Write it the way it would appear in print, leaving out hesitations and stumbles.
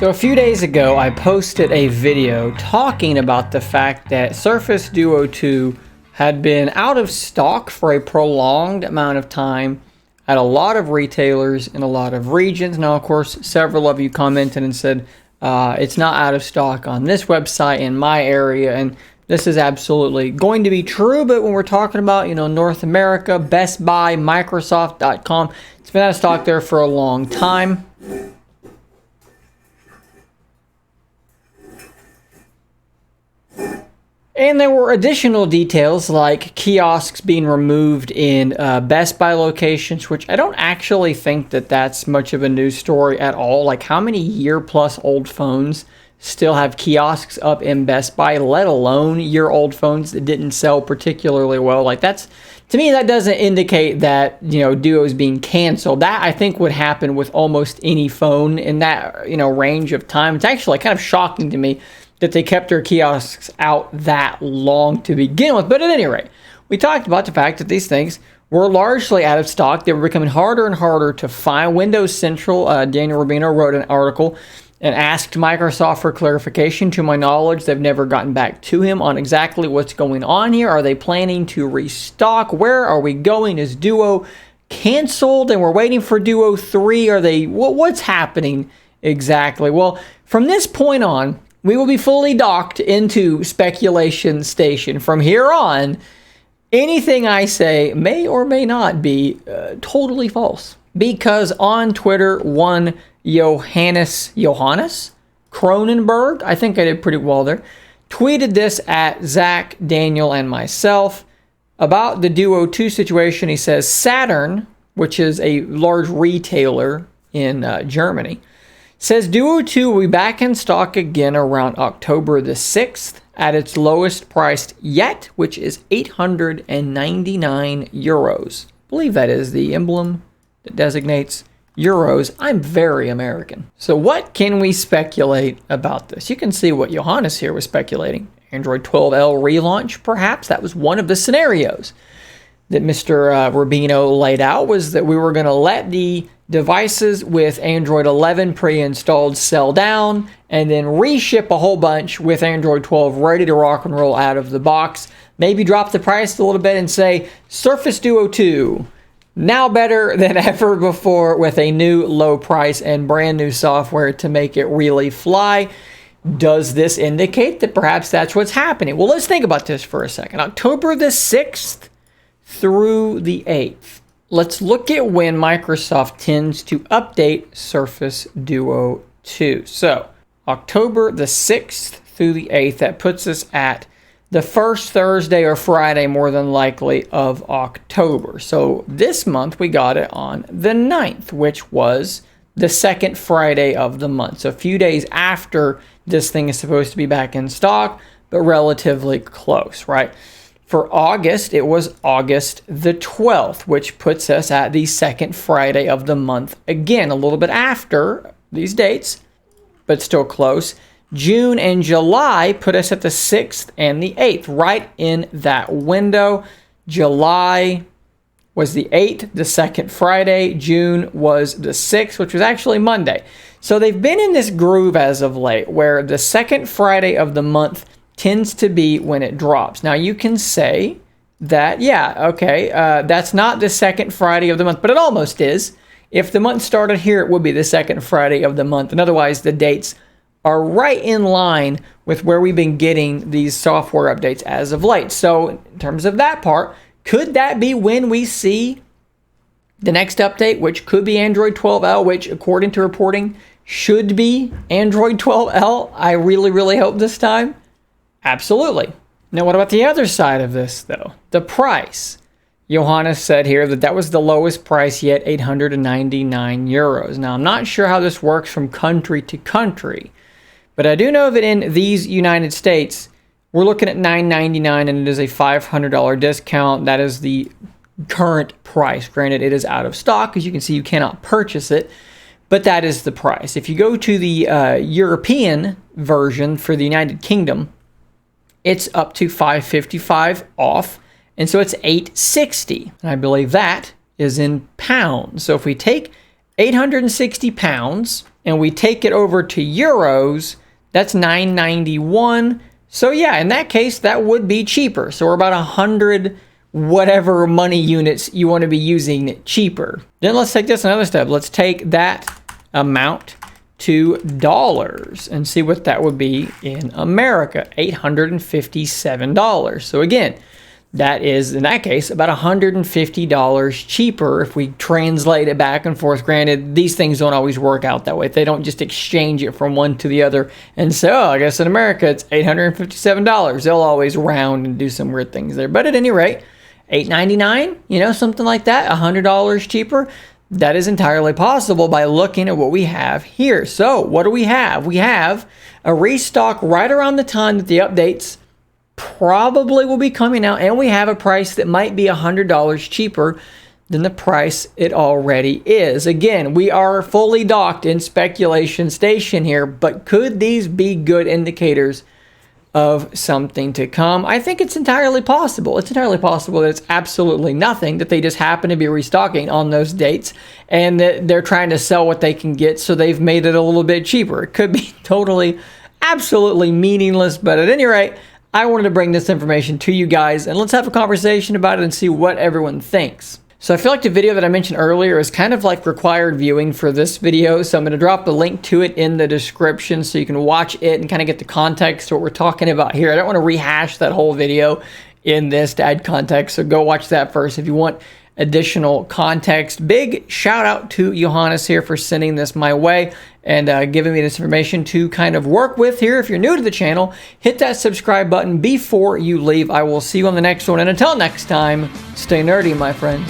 So a few days ago, I posted a video talking about the fact that Surface Duo 2 had been out of stock for a prolonged amount of time at a lot of retailers in a lot of regions. Now, of course, several of you commented and said it's not out of stock on this website in my area, and this is absolutely going to be true. But when we're talking about, North America, Best Buy, Microsoft.com, it's been out of stock there for a long time. And there were additional details like kiosks being removed in Best Buy locations, which I don't actually think that that's much of a news story at all. Like, how many year-plus-old phones still have kiosks up in Best Buy, let alone year-old phones that didn't sell particularly well? Like, that's, to me, that doesn't indicate that, Duo is being canceled. That, I think, would happen with almost any phone in that, range of time. It's actually kind of shocking to me that they kept their kiosks out that long to begin with. But at any rate, we talked about the fact that these things were largely out of stock. They were becoming harder and harder to find. Windows Central, Daniel Rubino wrote an article and asked Microsoft for clarification. To my knowledge, they've never gotten back to him on exactly what's going on here. Are they planning to restock? Where are we going? Is Duo canceled and we're waiting for Duo 3? Are they, what's happening exactly? Well, from this point on, we will be fully docked into speculation station. From here on, anything I say may or may not be totally false. Because on Twitter, one Johannes Cronenberg, I think I did pretty well there, tweeted this at Zach, Daniel, and myself about the Duo 2 situation. He says, Saturn, which is a large retailer in Germany, says Duo 2 will be back in stock again around October the 6th at its lowest priced yet, which is 899 euros. I believe that is the emblem that designates euros. I'm very American. So what can we speculate about this? You can see what Johannes here was speculating. Android 12L relaunch, perhaps. That was one of the scenarios that Mr. Rubino laid out, was that we were going to let the devices with Android 11 pre-installed sell down and then reship a whole bunch with Android 12 ready to rock and roll out of the box. Maybe drop the price a little bit and say Surface Duo 2, now better than ever before with a new low price and brand new software to make it really fly. Does this indicate that perhaps that's what's happening? Well, let's think about this for a second. October the 6th through the 8th. Let's look at when Microsoft tends to update Surface Duo 2. So, October the 6th through the 8th, that puts us at the first Thursday or Friday, more than likely, of October. So, this month we got it on the 9th, which was the second Friday of the month. So, a few days after this thing is supposed to be back in stock, but relatively close, right? For August, it was August the 12th, which puts us at the second Friday of the month. Again, a little bit after these dates, but still close. June and July put us at the 6th and the 8th, right in that window. July was the 8th, the second Friday. June was the 6th, which was actually Monday. So they've been in this groove as of late, where the second Friday of the month tends to be when it drops. Now, you can say that, that's not the second Friday of the month, but it almost is. If the month started here, it would be the second Friday of the month. And otherwise, the dates are right in line with where we've been getting these software updates as of late. So, in terms of that part, could that be when we see the next update, which could be Android 12L, which, according to reporting, should be Android 12L? I really, really hope this time. Absolutely. Now, what about the other side of this, though? The price. Johannes said here that that was the lowest price yet, 899 euros. Now, I'm not sure how this works from country to country, but I do know that in these United States, we're looking at $999, and it is a $500 discount. That is the current price. Granted, it is out of stock. As you can see, you cannot purchase it, but that is the price. If you go to the European version for the United Kingdom, it's up to $555 off, and so it's $860. And I believe that is in pounds. So if we take 860 pounds and we take it over to euros, that's 991. So yeah, in that case, that would be cheaper. So we're about 100 whatever money units you want to be using cheaper. Then let's take this another step. Let's take that amount to dollars and see what that would be in America, $857. So again, that is, in that case, about $150 cheaper if we translate it back and forth. Granted, these things don't always work out that way. They don't just exchange it from one to the other and say, oh, I guess in America it's $857. They'll always round and do some weird things there. But at any rate, $8.99, something like that, $100 cheaper. That is entirely possible by looking at what we have here. So what do we have? We have a restock right around the time that the updates probably will be coming out, and we have a price that might be $100 cheaper than the price it already is. Again, we are fully docked in speculation station here, but could these be good indicators of something to come? I think it's entirely possible. It's entirely possible that it's absolutely nothing, that they just happen to be restocking on those dates and that they're trying to sell what they can get, so they've made it a little bit cheaper. It could be totally, absolutely meaningless, but at any rate, I wanted to bring this information to you guys, and let's have a conversation about it and see what everyone thinks. So I feel like the video that I mentioned earlier is kind of like required viewing for this video, so I'm going to drop a link to it in the description so you can watch it and kind of get the context to what we're talking about here. I don't want to rehash that whole video in this to add context, so go watch that first if you want additional context. Big shout out to Johannes here for sending this my way and giving me this information to kind of work with here. If you're new to the channel, hit that subscribe button before you leave. I will see you on the next one, and until next time, stay nerdy, my friends.